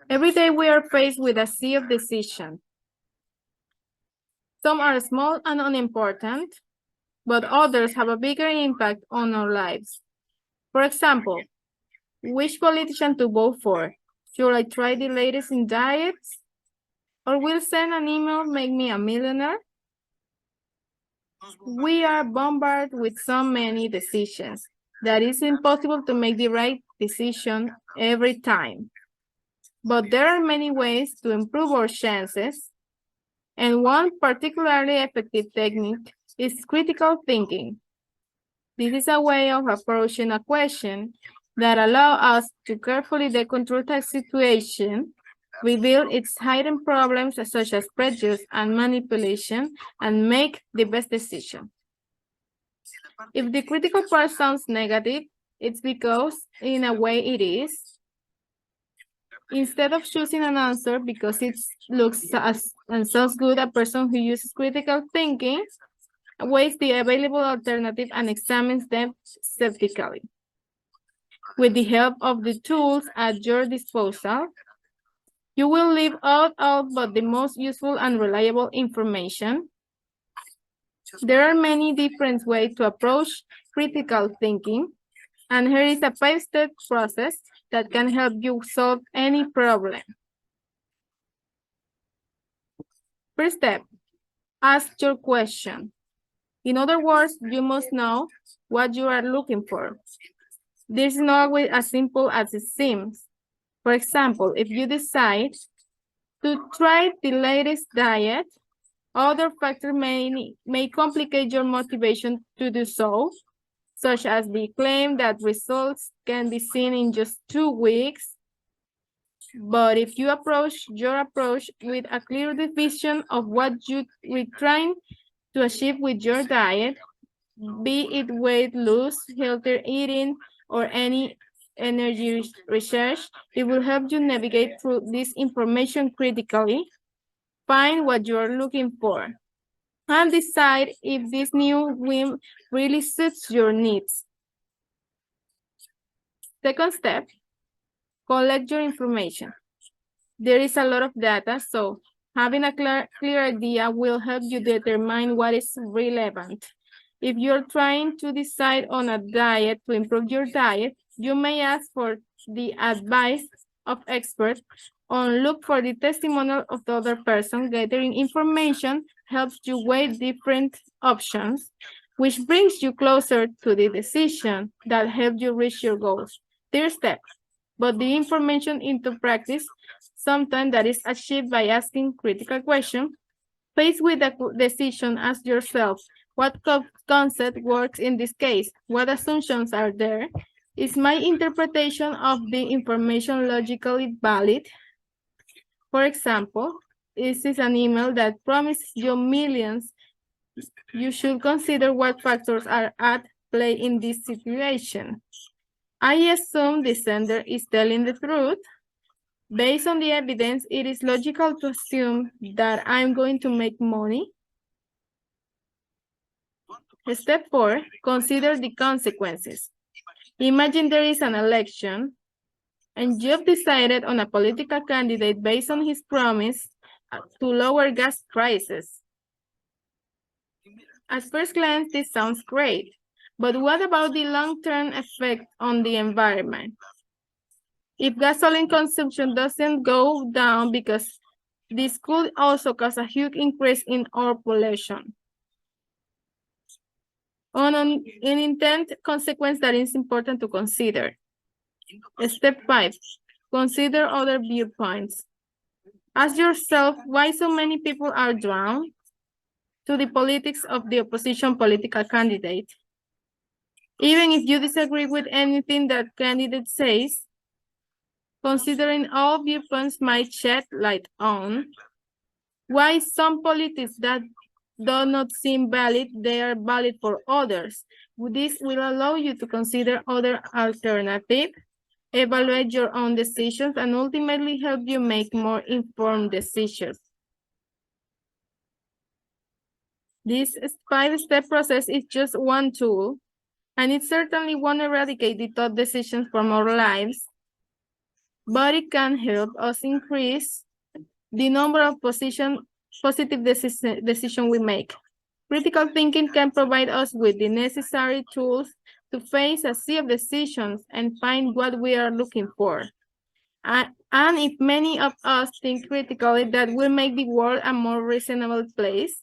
Every day we are faced with a sea of decisions. Some are small and unimportant, but others have a bigger impact on our lives. For example, which politician to vote for? Should I try the latest in diets? Or will send an email make me a millionaire? We are bombarded with so many decisions that it's impossible to make the right decision every time. But there are many ways to improve our chances, and one particularly effective technique is critical thinking. This is a way of approaching a question that allows us to carefully deconstruct a situation, reveal its hidden problems such as prejudice and manipulation, and make the best decision. If the critical part sounds negative, it's because, in a way, it is. Instead of choosing an answer because it looks and sounds good, a person who uses critical thinking weighs the available alternative and examines them skeptically. With the help of the tools at your disposal, you will leave out all but the most useful and reliable information. There are many different ways to approach critical thinking, and here is a 5-step process that can help you solve any problem. First step, ask your question. In other words, you must know what you are looking for. This is not always as simple as it seems. For example, if you decide to try the latest diet, other factors may complicate your motivation to do so, such as the claim that results can be seen in just 2 weeks. But if you approach your approach with a clear vision of what you are trying to achieve with your diet, be it weight loss, healthier eating, or any energy research, it will help you navigate through this information critically, find what you are looking for, and decide if this new whim really suits your needs. Second step, collect your information. There is a lot of data, so having a clear idea will help you determine what is relevant. If you're trying to decide on a diet to improve your diet, you may ask for the advice of experts or look for the testimonial of the other person. Gathering information helps you weigh different options, which brings you closer to the decision that helps you reach your goals. Third step, but the information into practice, sometimes that is achieved by asking critical questions. Faced with a decision, ask yourself, what concept works in this case? What assumptions are there? Is my interpretation of the information logically valid? For example, is this an email that promises you millions? You should consider what factors are at play in this situation. I assume the sender is telling the truth. Based on the evidence, it is logical to assume that I'm going to make money. Step 4, consider the consequences. Imagine there is an election and you've decided on a political candidate based on his promise to lower gas prices. At first glance, this sounds great, but what about the long-term effect on the environment? If gasoline consumption doesn't go down, because this could also cause a huge increase in air pollution. On an intent consequence that is important to consider. Step 5, consider other viewpoints. Ask yourself why so many people are drawn to the politics of the opposition political candidate. Even if you disagree with anything that candidate says, considering all viewpoints might shed light on why some politics that do not seem valid, they are valid for others. This will allow you to consider other alternatives, evaluate your own decisions, and ultimately help you make more informed decisions. This 5-step process is just one tool, and it certainly won't eradicate the thought decisions from our lives. but it can help us increase the number of positive decision we make. Critical thinking can provide us with the necessary tools to face a sea of decisions and find what we are looking for. And if many of us think critically, that will make the world a more reasonable place.